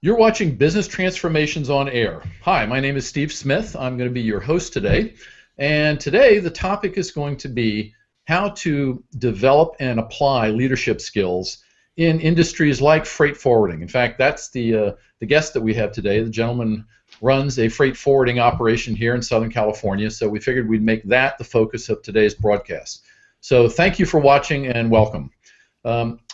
You're watching Business Transformations on Air. Hi, my name is Steve Smith. I'm going to be your host today. And today the topic is going to be how to develop and apply leadership skills in industries like freight forwarding. In fact, that's the guest that we have today. The gentleman runs a freight forwarding operation here in Southern California, so we figured we'd make that the focus of today's broadcast. So thank you for watching and welcome.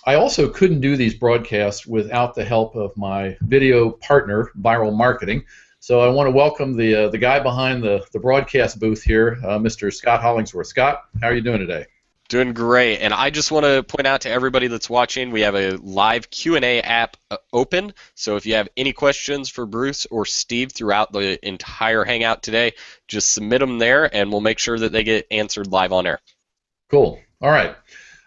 I also couldn't do these broadcasts without the help of my video partner, Vyral Marketing. So I want to welcome the guy behind the broadcast booth here, Mr. Scott Hollingsworth. Scott, how are you doing today? Doing great, and I just want to point out to everybody that's watching, we have a live Q&A app open, so if you have any questions for Bruce or Steve throughout the entire Hangout today, just submit them there, and we'll make sure that they get answered live on air. Cool. All right.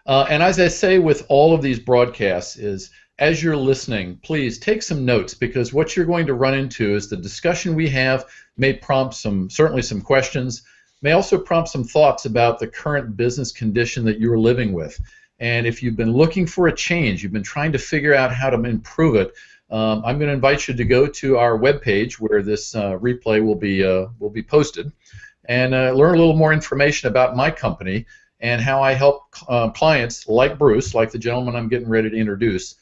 And as I say with all of these broadcasts is, as you're listening, please take some notes, because what you're going to run into is the discussion we have may prompt certainly some questions, may also prompt some thoughts about the current business condition that you're living with. And if you've been looking for a change, you've been trying to figure out how to improve it, I'm going to invite you to go to our webpage where this replay will be posted, and learn a little more information about my company and how I help clients like Bruce, like the gentleman I'm getting ready to introduce,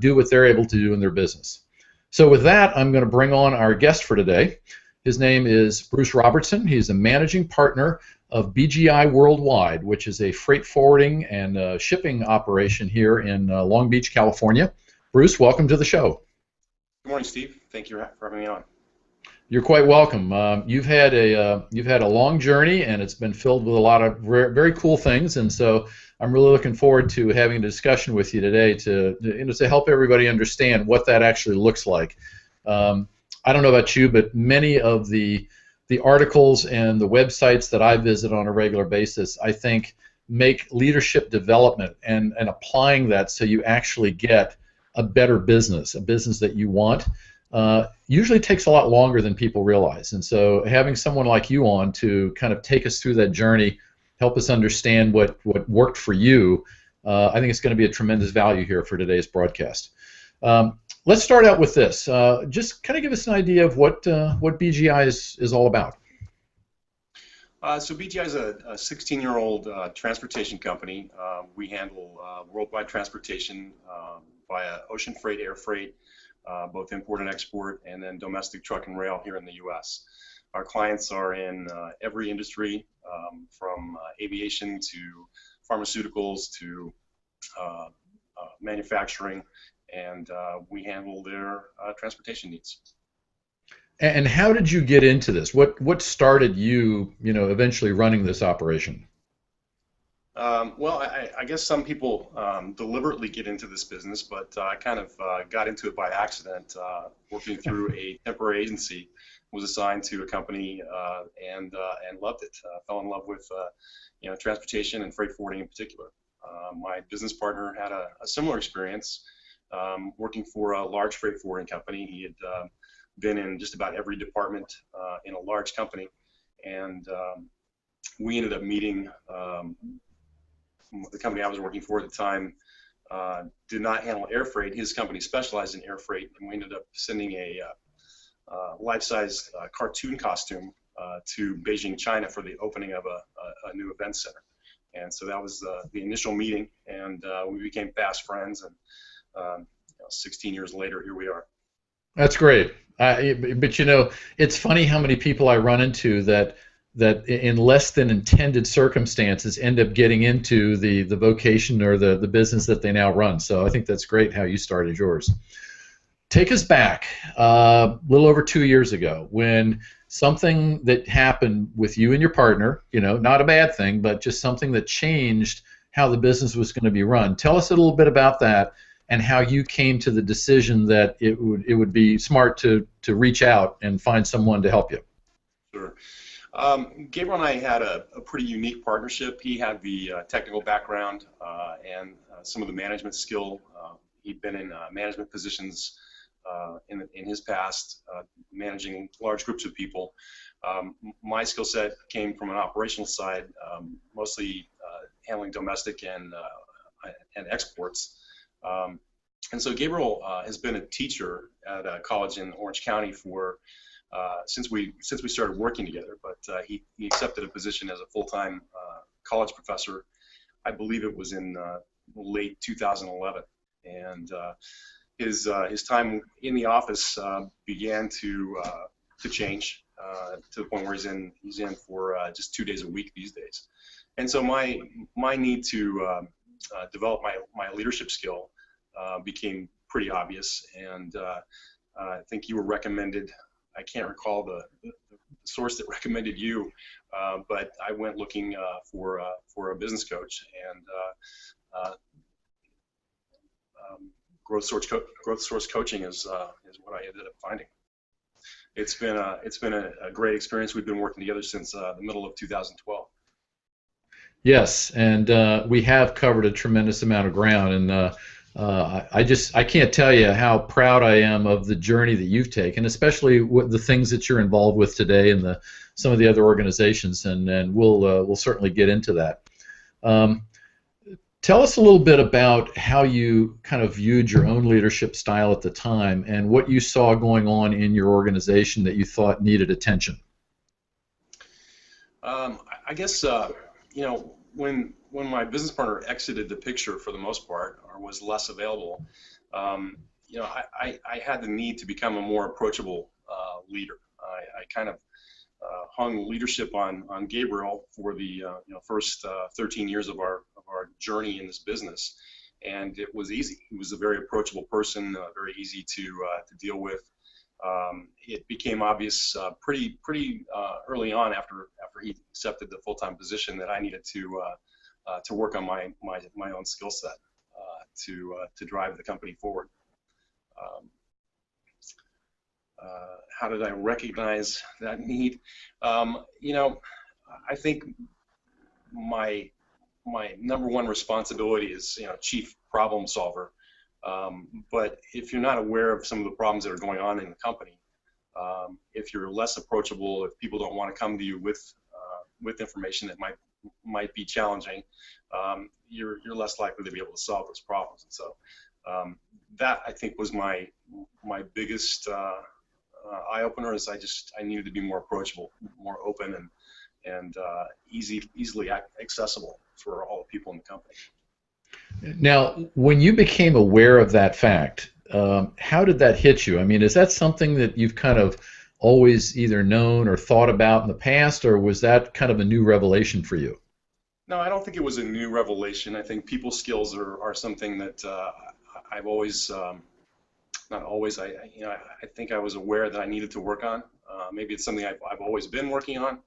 do what they're able to do in their business. So with that, I'm going to bring on our guest for today. His name is Bruce Robertson. He's a managing partner of BGI Worldwide, which is a freight forwarding and shipping operation here in Long Beach, California. Bruce, welcome to the show. Good morning, Steve. Thank you for having me on. You're quite welcome. You've had a long journey, and it's been filled with a lot of very cool things. And so I'm really looking forward to having a discussion with you today to help everybody understand what that actually looks like. I don't know about you, but many of the articles and the websites that I visit on a regular basis, I think, make leadership development and applying that so you actually get a better business, a business that you want. Usually takes a lot longer than people realize, and so having someone like you on to kind of take us through that journey, help us understand what worked for you, I think it's going to be a tremendous value here for today's broadcast. Let's start out with this. Just kind of give us an idea of what BGI is all about. So BGI is a 16-year-old transportation company. We handle worldwide transportation via ocean freight, air freight, both import and export, and then domestic truck and rail here in the U.S. Our clients are in every industry, from aviation to pharmaceuticals to manufacturing, and we handle their transportation needs. And how did you get into this? What started you eventually running this operation? Well, I guess some people deliberately get into this business, but I kind of got into it by accident. Working through a temporary agency, was assigned to a company and loved it. Fell in love with transportation and freight forwarding in particular. My business partner had a similar experience working for a large freight forwarding company. He had been in just about every department in a large company, and we ended up meeting. The company I was working for at the time did not handle air freight. His company specialized in air freight, and we ended up sending a life-size cartoon costume to Beijing, China for the opening of a new event center. And so that was the initial meeting, and we became fast friends, and 16 years later, here we are. That's great. But it's funny how many people I run into that in less than intended circumstances end up getting into the vocation or the business that they now run. So I think that's great how you started yours. Take us back a little over 2 years ago when something that happened with you and your partner, not a bad thing, but just something that changed how the business was going to be run. Tell us a little bit about that and how you came to the decision that it would be smart to reach out and find someone to help you. Sure. Gabriel and I had a pretty unique partnership. He had the technical background and some of the management skill. He'd been in management positions in his past, managing large groups of people. My skill set came from an operational side, mostly handling domestic and exports. And so Gabriel has been a teacher at a college in Orange County for since we started working together. But he accepted a position as a full-time college professor. I believe it was in late 2011, and his time in the office began to change to the point where he's in for just 2 days a week these days. And so my need to develop my leadership skill became pretty obvious, and I think you were recommended. I can't recall the source that recommended you, but I went looking for a business coach, and growth source coaching is what I ended up finding. It's been a great experience. We've been working together since the middle of 2012. Yes, and we have covered a tremendous amount of ground, and I can't tell you how proud I am of the journey that you've taken, especially with the things that you're involved with today and some of the other organizations, and we'll certainly get into that. Tell us a little bit about how you kind of viewed your own leadership style at the time and what you saw going on in your organization that you thought needed attention. I guess when my business partner exited the picture for the most part, or was less available, I had the need to become a more approachable leader. I kind of hung leadership on Gabriel for the first 13 years of our journey in this business, and it was easy. He was a very approachable person, very easy to deal with. It became obvious pretty early on after he accepted the full-time position that I needed to work on my own skill set to drive the company forward. How did I recognize that need? I think my number one responsibility is chief problem solver. But if you're not aware of some of the problems that are going on in the company, if you're less approachable, if people don't want to come to you with information that might be challenging, you're less likely to be able to solve those problems. And so that, I think, was my biggest eye-opener. Is I needed to be more approachable, more open, and easily accessible for all the people in the company. Now, when you became aware of that fact, how did that hit you? I mean, is that something that you've kind of always either known or thought about in the past, or was that kind of a new revelation for you? No, I don't think it was a new revelation. I think people skills are something that I've always, not always, I think I was aware that I needed to work on. Maybe it's something I've always been working on,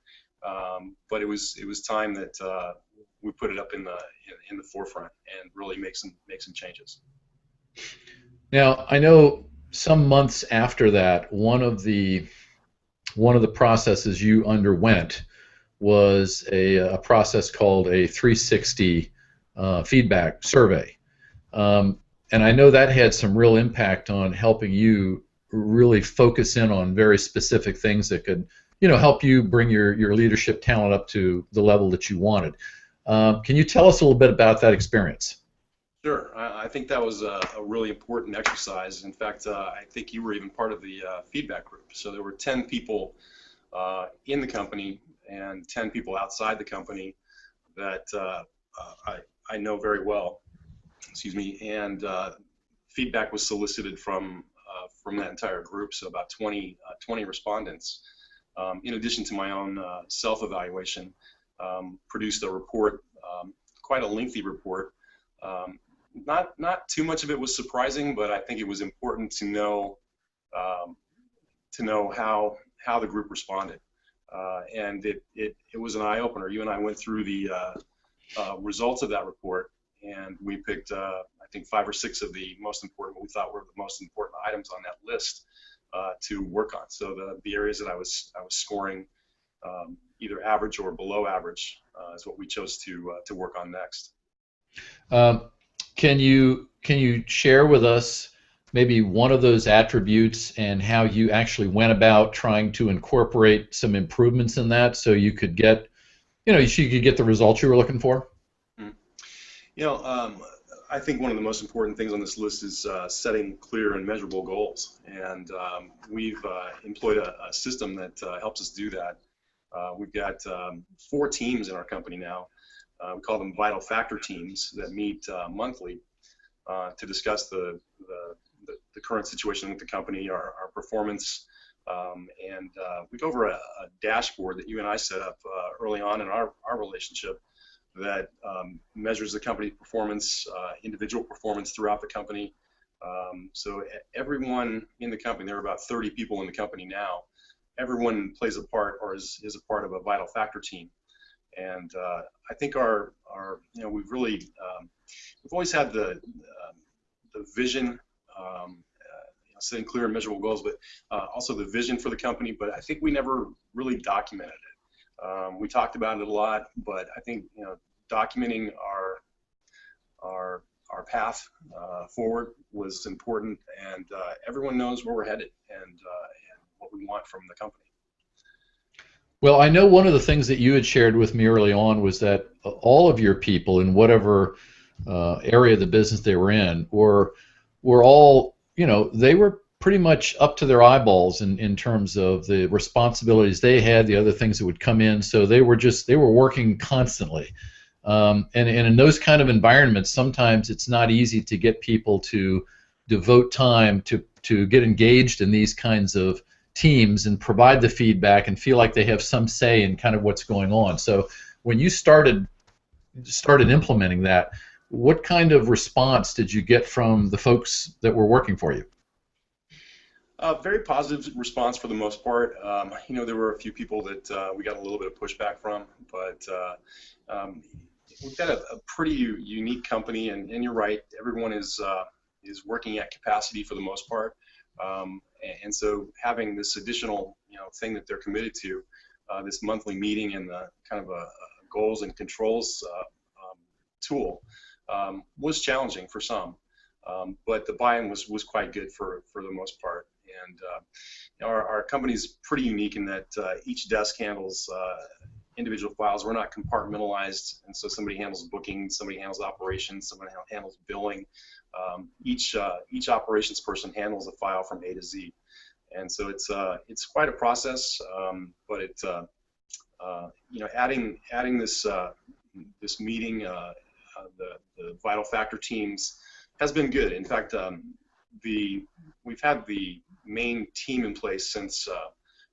but it was time that we put it up in the forefront and really make some changes. Now, I know some months after that, one of the processes you underwent was a process called a 360 feedback survey, and I know that had some real impact on helping you really focus in on very specific things that could help you bring your leadership talent up to the level that you wanted. Can you tell us a little bit about that experience? Sure. I think that was a really important exercise. In fact, I think you were even part of the feedback group. So there were 10 people in the company and 10 people outside the company that I know very well. Excuse me. And feedback was solicited from that entire group. So about 20 respondents, in addition to my own self-evaluation, produced a report, quite a lengthy report. Not too much of it was surprising, but I think it was important to know how the group responded, and it was an eye opener. You and I went through the results of that report, and we picked I think 5 or 6 of the most important, what we thought were the most important items on that list to work on. So the areas that I was scoring either average or below average is what we chose to work on next. Can you share with us maybe one of those attributes and how you actually went about trying to incorporate some improvements in that so you could get, so you could get the results you were looking for? I think one of the most important things on this list is setting clear and measurable goals, and we've employed a system that helps us do that. We've got 4 teams in our company now. We call them Vital Factor teams that meet monthly to discuss the current situation with the company, our performance, and we go over a dashboard that you and I set up early on in our relationship that measures the company performance, individual performance throughout the company. So everyone in the company, there are about 30 people in the company now, everyone plays a part or is a part of a Vital Factor team. And I think we've really, we've always had the vision, setting clear and measurable goals, but also the vision for the company, but I think we never really documented it. We talked about it a lot, but I think documenting our path forward was important, and everyone knows where we're headed and what we want from the company. Well, I know one of the things that you had shared with me early on was that all of your people in whatever area of the business they were in were all, they were pretty much up to their eyeballs in terms of the responsibilities they had, the other things that would come in. So they were working constantly. And in those kind of environments, sometimes it's not easy to get people to devote time to get engaged in these kinds of teams and provide the feedback and feel like they have some say in kind of what's going on. So when you started implementing that, what kind of response did you get from the folks that were working for you? Very positive response for the most part. There were a few people that we got a little bit of pushback from, but we've got a pretty unique company, and you're right, everyone is working at capacity for the most part. And so having this additional thing that they're committed to, this monthly meeting and the kind of a goals and controls tool was challenging for some, but the buy-in was quite good for the most part. And our company's pretty unique in that each desk handles individual files. We're not compartmentalized, and so somebody handles booking, somebody handles operations, somebody handles billing. Each operations person handles a file from A to Z, and so it's quite a process. But it's adding this meeting, the Vital Factor teams has been good. In fact, we've had the main team in place since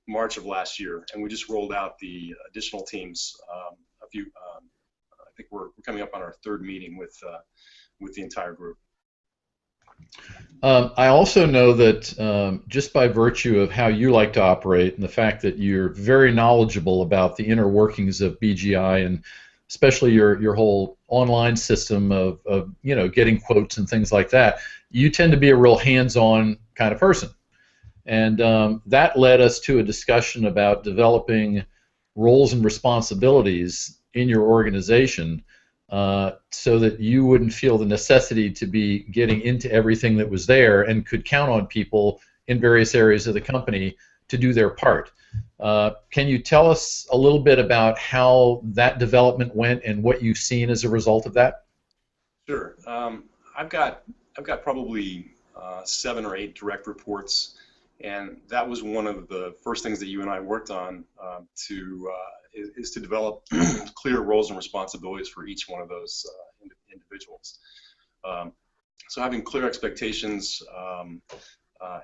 March of last year, and we just rolled out the additional teams. I think we're coming up on our 3rd meeting with the entire group. I also know that just by virtue of how you like to operate and the fact that you're very knowledgeable about the inner workings of BGI, and especially your whole online system of getting quotes and things like that, you tend to be a real hands-on kind of person. And that led us to a discussion about developing roles and responsibilities in your organization so that you wouldn't feel the necessity to be getting into everything that was there and could count on people in various areas of the company to do their part. Can you tell us a little bit about how that development went and what you've seen as a result of that? Sure. I've got probably 7 or 8 direct reports, and that was one of the first things that you and I worked on is to develop clear roles and responsibilities for each one of those individuals. So having clear expectations,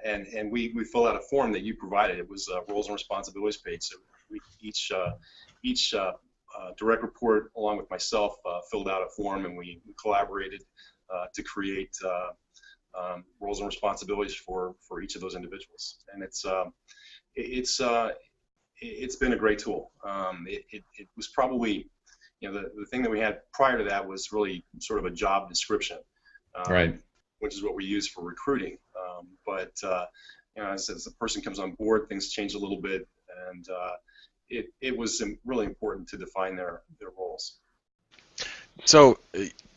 and we fill out a form that you provided. It was a roles and responsibilities page. So each direct report, along with myself, filled out a form, and we collaborated to create roles and responsibilities for each of those individuals. And it's been a great tool. It was probably, the thing that we had prior to that was really sort of a job description, right, which is what we use for recruiting. But as the person comes on board, things change a little bit, and it was really important to define their roles. So,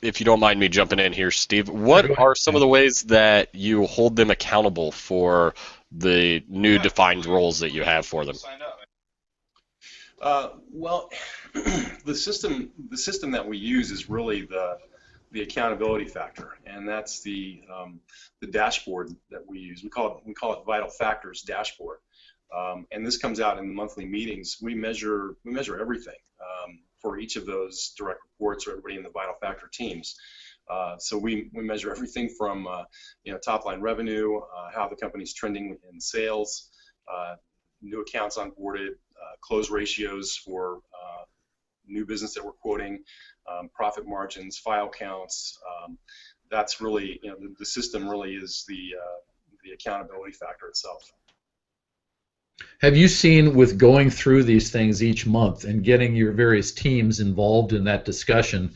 if you don't mind me jumping in here, Steve, what are some of the ways that you hold them accountable for the new defined roles that you have for them? Well, the system that we use is really the accountability factor, and that's the dashboard that we use. We call it Vital Factors Dashboard, and this comes out in the monthly meetings. We measure everything for each of those direct reports or everybody in the Vital Factor teams. So we measure everything from top line revenue, how the company's trending in sales, new accounts onboarded, close ratios for new business that we're quoting, profit margins, file counts. That's really, the system really is the accountability factor itself. Have you seen, with going through these things each month and getting your various teams involved in that discussion,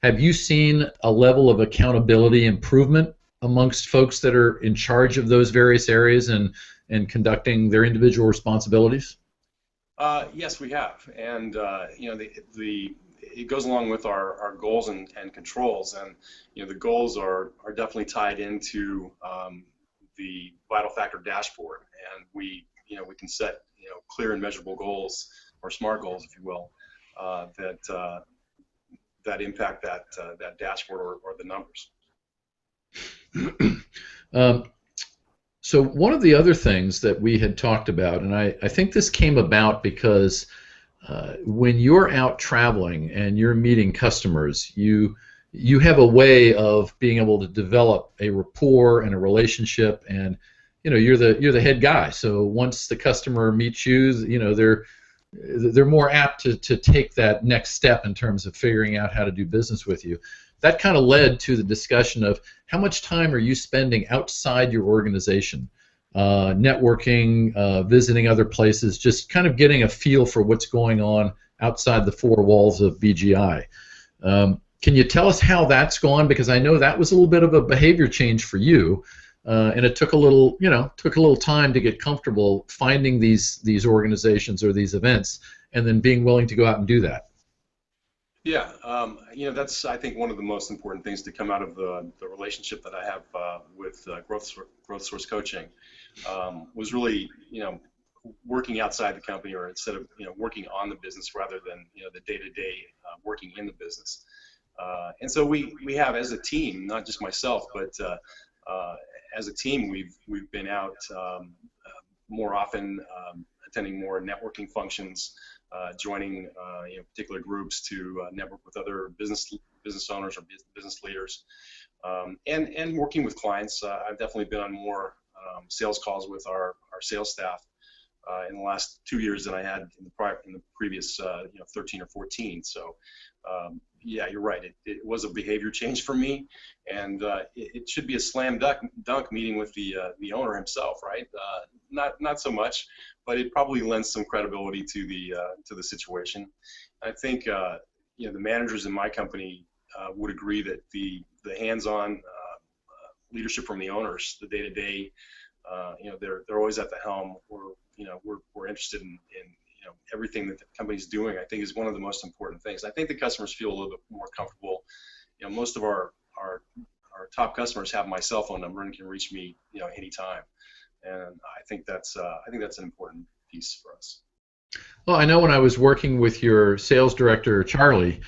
have you seen a level of accountability improvement amongst folks that are in charge of those various areas and conducting their individual responsibilities? Yes, we have, and it goes along with our goals and controls, and the goals are definitely tied into the Vital Factor dashboard, and we can set clear and measurable goals, or SMART goals, if you will, that impact that dashboard or the numbers. So one of the other things that we had talked about, and I think this came about because when you're out traveling and you're meeting customers, you have a way of being able to develop a rapport and a relationship, and you're the head guy. So once the customer meets you, they're more apt to take that next step in terms of figuring out how to do business with you. That kind of led to the discussion of how much time are you spending outside your organization, networking, visiting other places, just kind of getting a feel for what's going on outside the four walls of BGI. Can you tell us how that's gone? Because I know that was a little bit of a behavior change for you, and it took a little time to get comfortable finding these organizations or these events, and then being willing to go out and do that. Yeah, that's, I think, one of the most important things to come out of the relationship that I have with Growth Source Coaching was really, working outside the company, or instead of, working on the business rather than, the day-to-day working in the business. And so we have, as a team, not just myself, but as a team, we've been out more often, attending more networking functions, joining particular groups to network with other business owners or business leaders, and working with clients. I've definitely been on more sales calls with our sales staff in the last 2 years than I had in the previous 13 or 14. So yeah, you're right. It was a behavior change for me, and it should be a slam dunk meeting with the owner himself, right? Not so much, but it probably lends some credibility to the situation. I think the managers in my company would agree that the hands-on leadership from the owners, the day-to-day, they're always at the helm. We're interested in everything that the company's doing. I think is one of the most important things. I think the customers feel a little bit more comfortable. Most of our top customers have my cell phone number and can reach me anytime. And I think that's an important piece for us. Well, I know when I was working with your sales director, Charlie,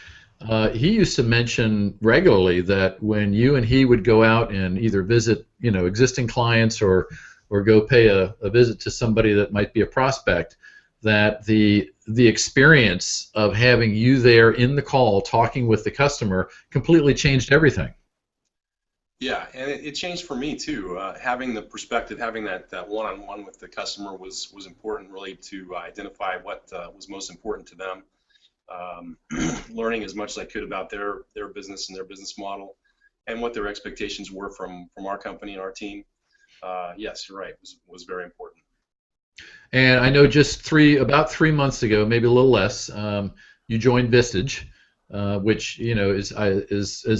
he used to mention regularly that when you and he would go out and either visit, existing clients or go pay a visit to somebody that might be a prospect, that the experience of having you there in the call talking with the customer completely changed everything. Yeah, and it changed for me too. Having the perspective, having that one-on-one with the customer was important, really, to identify what was most important to them. Learning as much as I could about their business and their business model, and what their expectations were from our company and our team. Yes, you're right. It was very important. And I know just about 3 months ago, maybe a little less, you joined Vistage, which is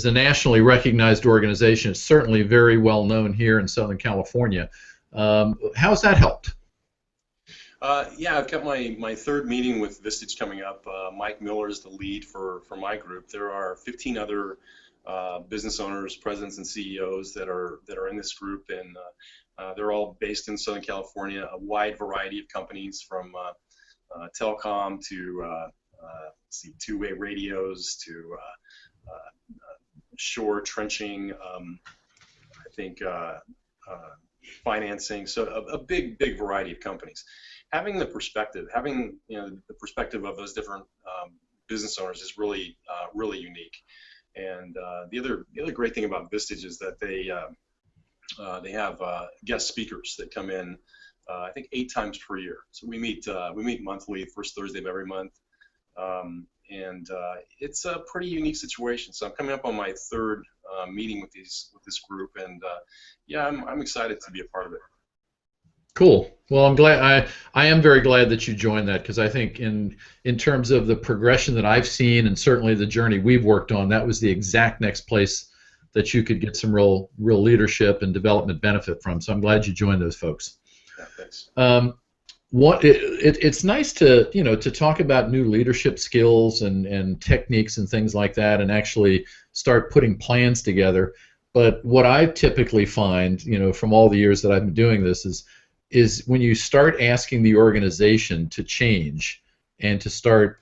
a nationally recognized organization. It's certainly very well known here in Southern California. How's that helped? Yeah, I've got my third meeting with Vistage coming up. Mike Miller is the lead for my group. There are 15 other business owners, presidents, and CEOs that are in this group, and they're all based in Southern California. A wide variety of companies, from telecom to two-way radios to shore, trenching, I think financing. So a big variety of companies. Having the perspective, the perspective of those different business owners is really unique. And the other great thing about Vistage is that they have guest speakers that come in, I think 8 times per year. So we meet monthly, first Thursday of every month, and it's a pretty unique situation. So I'm coming up on my 3rd meeting with this group, and yeah, I'm excited to be a part of it. Cool. Well, I'm glad. I am very glad that you joined that, because I think in terms of the progression that I've seen, and certainly the journey we've worked on, that was the exact next place that you could get some real leadership and development benefit from. So I'm glad you joined those folks. Yeah, thanks. It's nice to to talk about new leadership skills and techniques and things like that, and actually start putting plans together. But what I typically find, from all the years that I've been doing this, is when you start asking the organization to change and to start,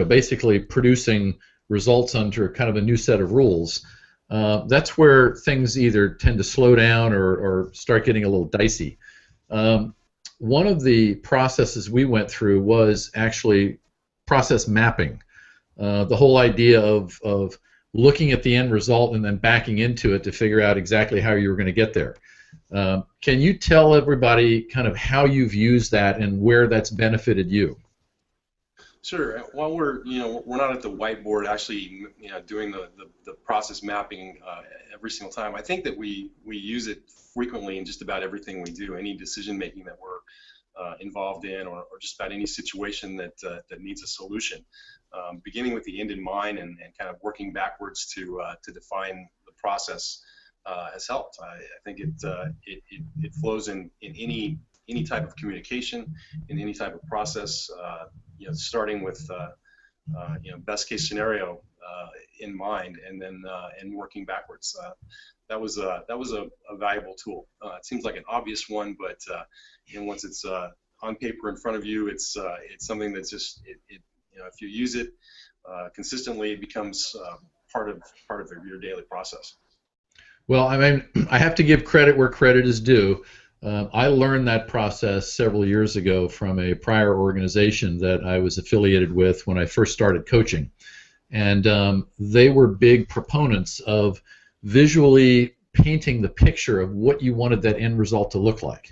basically producing results under kind of a new set of rules, that's where things either tend to slow down or start getting a little dicey. One of the processes we went through was actually process mapping. The whole idea of looking at the end result and then backing into it to figure out exactly how you were going to get there. Can you tell everybody kind of how you've used that and where that's benefited you? Sure. While we're not at the whiteboard actually doing the process mapping every single time, I think that we use it frequently in just about everything we do. Any decision making that we're involved in, or just about any situation that needs a solution, beginning with the end in mind and kind of working backwards to define the process has helped. I think it flows in any type of communication, in any type of process. Starting with best case scenario in mind, and then working backwards. That was a valuable tool. It seems like an obvious one, but once it's on paper in front of you, it's something that's just if you use it consistently, it becomes part of your daily process. Well, I mean, I have to give credit where credit is due. I learned that process several years ago from a prior organization that I was affiliated with when I first started coaching. And they were big proponents of visually painting the picture of what you wanted that end result to look like,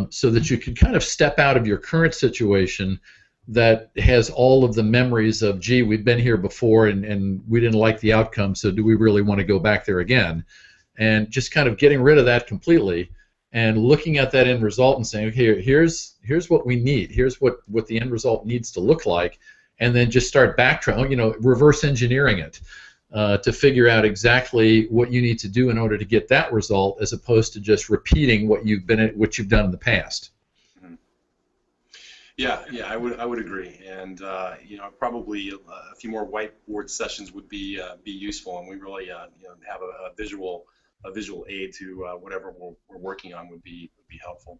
so that you could kind of step out of your current situation that has all of the memories of, gee, we've been here before and we didn't like the outcome, so do we really want to go back there again? And just kind of getting rid of that completely and looking at that end result and saying, okay, here's what we need, here's what the end result needs to look like, and then just start backtracking, reverse engineering it to figure out exactly what you need to do in order to get that result, as opposed to just repeating what you've done in the past. Yeah, I would agree, and probably a few more whiteboard sessions would be useful, and we really have a visual aid to whatever we're working on would be helpful.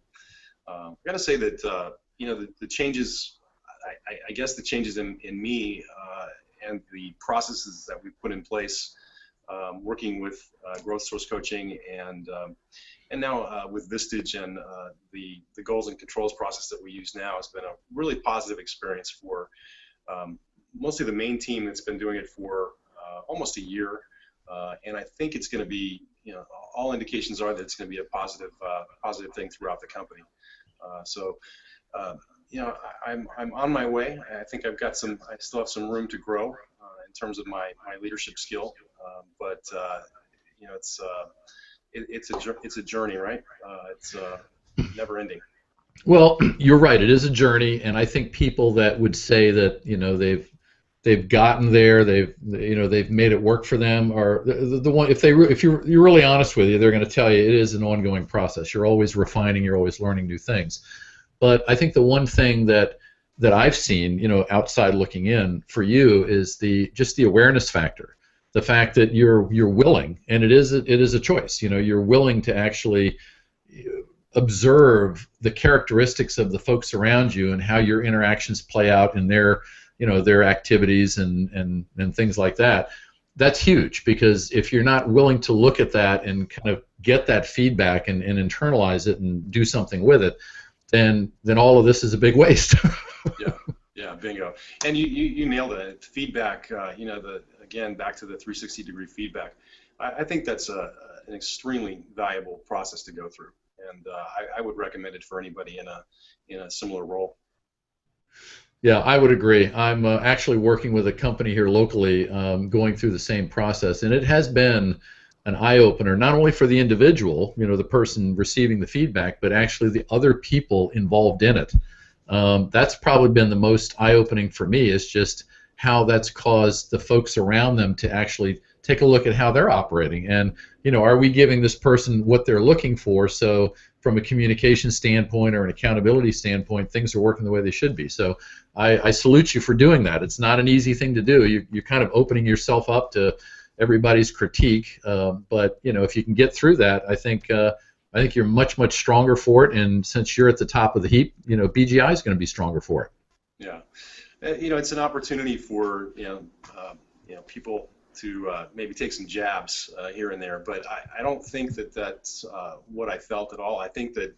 I got to say that the changes, I guess the changes in me and the processes that we've put in place, working with growth source coaching and now with Vistage and the goals and controls process that we use now, has been a really positive experience for mostly the main team that's been doing it for almost a year, and I think it's going to be, all indications are that it's going to be a positive thing throughout the company. I'm on my way. I think I still have some room to grow in terms of my leadership skill, but it's a journey, right? It's never ending. Well, you're right. It is a journey, and I think people that would say that they've gotten there, they've made it work for them, are the one. If you're really honest with you, they're going to tell you it is an ongoing process. You're always refining. You're always learning new things. But I think the one thing that I've seen, outside looking in for you, is just the awareness factor. The fact that you're willing, and it is a choice. You're willing to actually observe the characteristics of the folks around you and how your interactions play out in their activities and things like that, that's huge, because if you're not willing to look at that and kind of get that feedback and internalize it and do something with it, then all of this is a big waste. Yeah, yeah, bingo. And you nailed it. Feedback, again, back to the 360-degree feedback. I think that's an extremely valuable process to go through, and I would recommend it for anybody in a similar role. Yeah, I would agree. I'm actually working with a company here locally, going through the same process, and it has been an eye-opener, not only for the individual, the person receiving the feedback, but actually the other people involved in it. That's probably been the most eye-opening for me, is just how that's caused the folks around them to actually take a look at how they're operating, and are we giving this person what they're looking for? So from a communication standpoint or an accountability standpoint, things are working the way they should be. So I salute you for doing that. It's not an easy thing to do. You're kind of opening yourself up to everybody's critique, but if you can get through that, I think you're much, much stronger for it. And since you're at the top of the heap, BGI is going to be stronger for it. Yeah, it's an opportunity for people to maybe take some jabs here and there, but I don't think that that's what I felt at all. I think that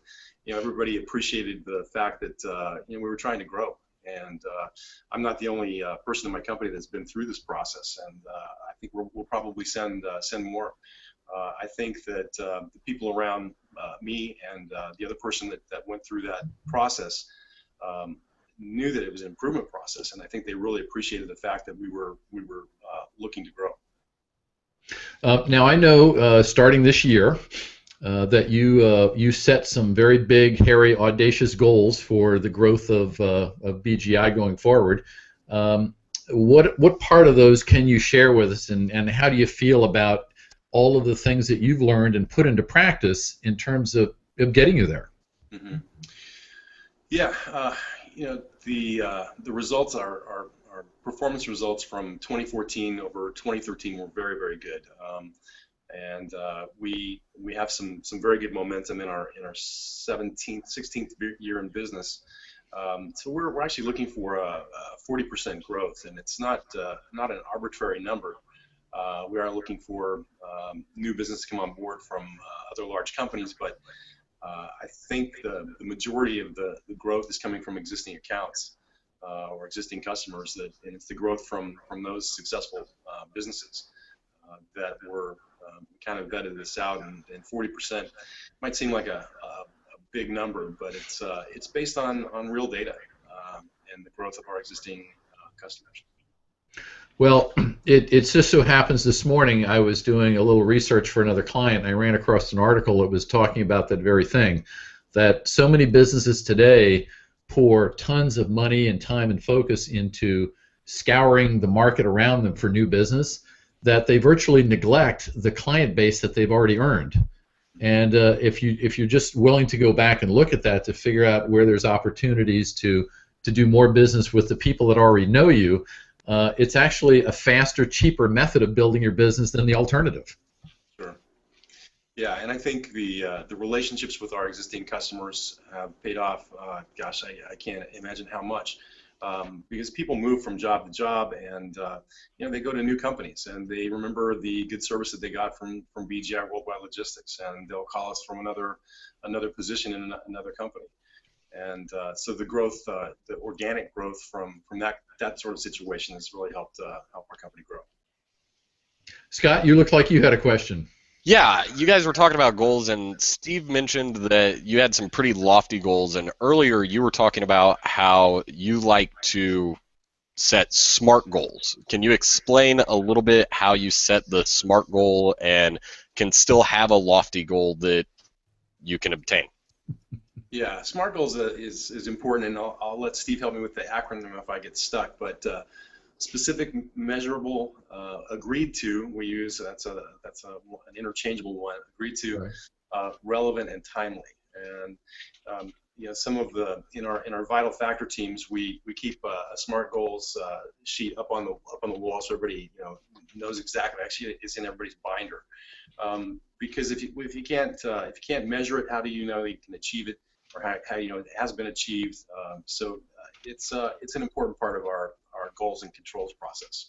everybody appreciated the fact that we were trying to grow, and I'm not the only person in my company that's been through this process, and I think we'll probably send more. I think that the people around me and the other person that went through that process knew that it was an improvement process, and I think they really appreciated the fact that we were looking to grow. Now I know, starting this year, that you set some very big, hairy, audacious goals for the growth of BGI going forward. What part of those can you share with us, and how do you feel about all of the things that you've learned and put into practice in terms of getting you there? Mm-hmm. Yeah, the results are performance results from 2014 over 2013 were very, very good, and we have some very good momentum in our 16th year in business. So we're actually looking for a 40% growth, and it's not an arbitrary number. We are looking for new business to come on board from other large companies, but I think the majority of the growth is coming from existing accounts or existing customers, and it's the growth from those successful businesses that were kind of vetted this out, and 40% might seem like a big number, but it's based on real data and the growth of our existing customers. Well, it just so happens this morning I was doing a little research for another client, and I ran across an article that was talking about that very thing, that so many businesses today pour tons of money and time and focus into scouring the market around them for new business, that they virtually neglect the client base that they've already earned. And if you're just willing to go back and look at that to figure out where there's opportunities to do more business with the people that already know you, it's actually a faster, cheaper method of building your business than the alternative. Sure. Yeah, and I think the relationships with our existing customers have paid off. Gosh, I can't imagine how much, because people move from job to job, and they go to new companies, and they remember the good service that they got from BGI Worldwide Logistics, and they'll call us from another position in another company. And so the growth, the organic growth from that sort of situation has really helped our company grow. Scott, you look like you had a question. Yeah, you guys were talking about goals, and Steve mentioned that you had some pretty lofty goals, and earlier you were talking about how you like to set SMART goals. Can you explain a little bit how you set the SMART goal and can still have a lofty goal that you can obtain? Yeah, SMART goals is important, and I'll let Steve help me with the acronym if I get stuck. But specific, measurable, agreed to, we use that's an interchangeable one. Agreed to, right. Relevant and timely. And some of in our vital factor teams, we keep a SMART goals sheet up on the wall so everybody knows exactly. Actually, it's in everybody's binder. Because if you can't measure it, how do you know you can achieve it? Or how it has been achieved. So it's an important part of our goals and controls process.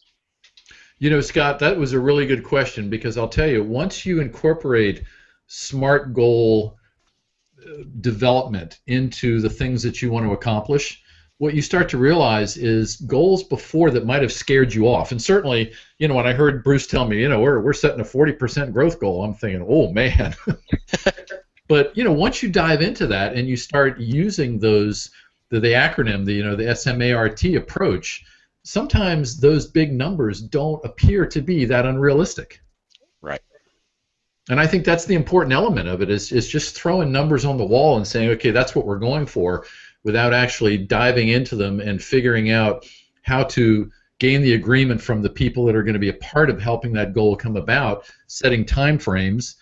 You know, Scott, that was a really good question because I'll tell you, once you incorporate SMART goal development into the things that you want to accomplish, what you start to realize is goals before that might have scared you off. And certainly, you know, when I heard Bruce tell me, you know, we're setting a 40% growth goal, I'm thinking, oh man. But you know, once you dive into that and you start using those, the acronym, the, you know, the S.M.A.R.T approach, sometimes those big numbers don't appear to be that unrealistic. Right. And I think that's the important element of it is just throwing numbers on the wall and saying, okay, that's what we're going for, without actually diving into them and figuring out how to gain the agreement from the people that are going to be a part of helping that goal come about, setting time frames,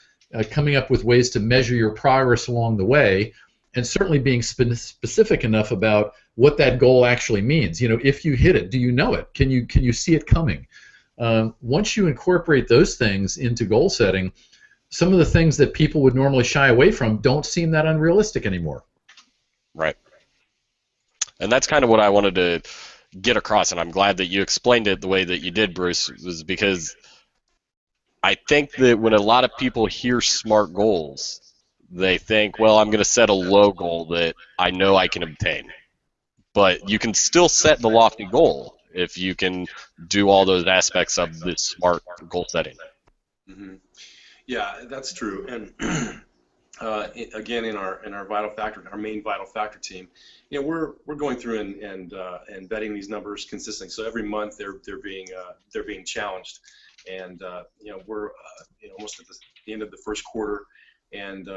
coming up with ways to measure your progress along the way, and certainly being specific enough about what that goal actually means. You know, if you hit it, do you know it? Can you see it coming? Once you incorporate those things into goal setting, some of the things that people would normally shy away from don't seem that unrealistic anymore. Right. And that's kind of what I wanted to get across, and I'm glad that you explained it the way that you did, Bruce, was because I think that when a lot of people hear SMART goals, they think, well, I'm going to set a low goal that I know I can obtain. But you can still set the lofty goal if you can do all those aspects of this SMART goal setting. Mm-hmm. Yeah, that's true. And again, in our vital factor, our main vital factor team, you know, we're going through and vetting these numbers consistently. So every month they're being challenged, and you know, we're you know, almost at the end of the first quarter, and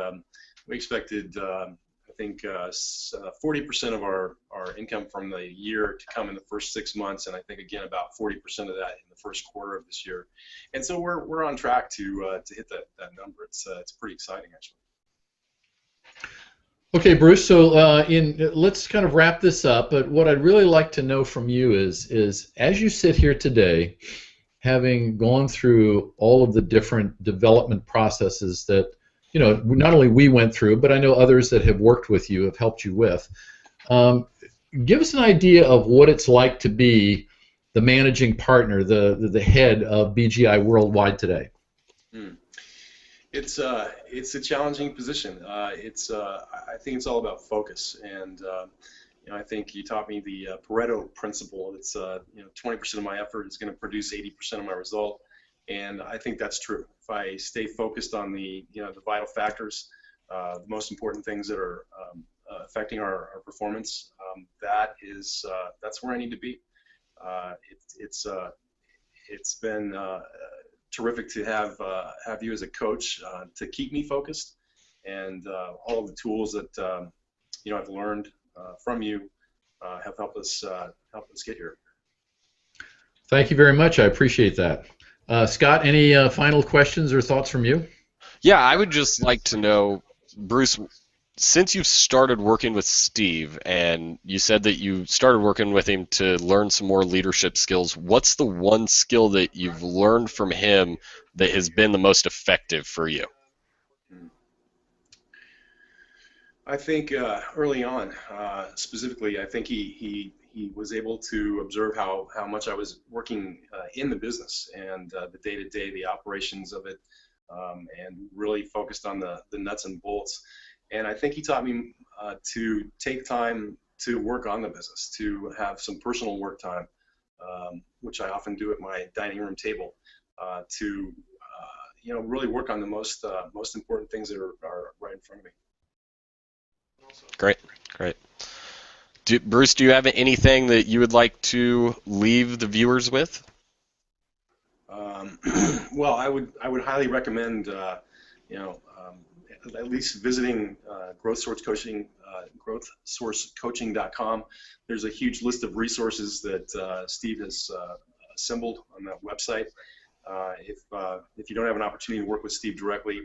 we expected I think 40% of our income from the year to come in the first 6 months, and I think again about 40% of that in the first quarter of this year. And so we're on track to hit that number. It's pretty exciting actually. Okay, Bruce. So let's kind of wrap this up. But what I'd really like to know from you is as you sit here today, having gone through all of the different development processes that, you know, not only we went through, but I know others that have worked with you, have helped you with. Give us an idea of what it's like to be the managing partner, the head of BGI Worldwide today. It's a challenging position. I think it's all about focus, and you know, I think you taught me the Pareto principle. It's you know, 20% of my effort is going to produce 80% of my result. And I think that's true. If I stay focused on the vital factors, the most important things that are affecting our performance, that's where I need to be. It's been terrific to have you as a coach to keep me focused, and all of the tools that you know, I've learned from you have helped us get here. Thank you very much. I appreciate that. Scott, any final questions or thoughts from you? Yeah, I would just like to know, Bruce, since you've started working with Steve, and you said that you started working with him to learn some more leadership skills, what's the one skill that you've learned from him that has been the most effective for you? I think early on, specifically, I think he was able to observe how much I was working in the business and the day-to-day, the operations of it, and really focused on the nuts and bolts. And I think he taught me to take time to work on the business, to have some personal work time, which I often do at my dining room table, to you know, really work on the most important things that are right in front of me. Great, great. Bruce, do you have anything that you would like to leave the viewers with? Well, I would highly recommend you know, at least visiting growthsourcecoaching.com. There's a huge list of resources that Steve has assembled on that website. If you don't have an opportunity to work with Steve directly,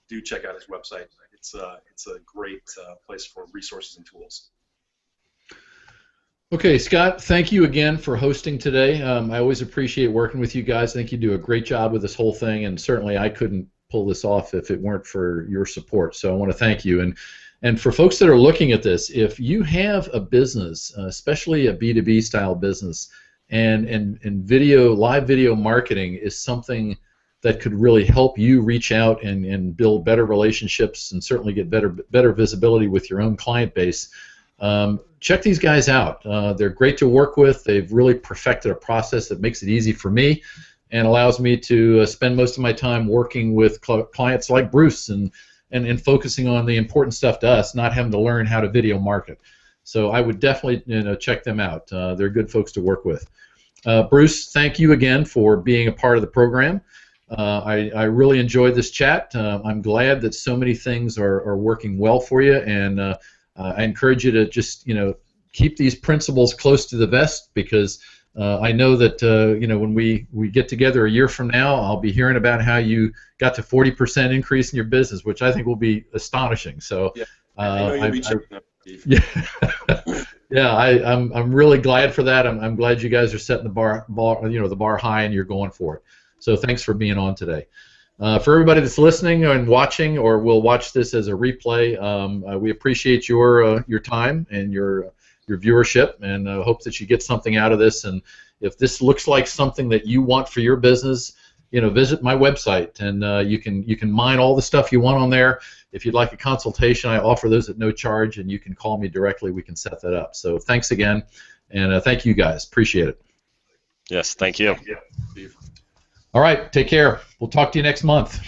do check out his website. It's a great place for resources and tools. Okay, Scott, thank you again for hosting today. I always appreciate working with you guys. I think you do a great job with this whole thing, and certainly I couldn't pull this off if it weren't for your support. So I want to thank you. And for folks that are looking at this, if you have a business, especially a B2B style business, and live video marketing is something that could really help you reach out and build better relationships and certainly get better visibility with your own client base. Check these guys out. They're great to work with. They've really perfected a process that makes it easy for me and allows me to spend most of my time working with clients like Bruce and focusing on the important stuff to us, not having to learn how to video market. So I would definitely check them out. They're good folks to work with. Bruce, thank you again for being a part of the program. I really enjoyed this chat. I'm glad that so many things are working well for you, and I encourage you to just keep these principles close to the vest, because I know that when we get together a year from now, I'll be hearing about how you got to 40% increase in your business, which I think will be astonishing. So yeah, I know you'll be checking up, Steve. Yeah, I'm really glad for that. I'm glad you guys are setting the bar high and you're going for it. So thanks for being on today. For everybody that's listening and watching, or will watch this as a replay, we appreciate your time and your viewership, and hope that you get something out of this. And if this looks like something that you want for your business, visit my website, and you can mine all the stuff you want on there. If you'd like a consultation, I offer those at no charge, and you can call me directly. We can set that up. So thanks again, and thank you guys. Appreciate it. Yes, thank you. Steve. All right, take care. We'll talk to you next month.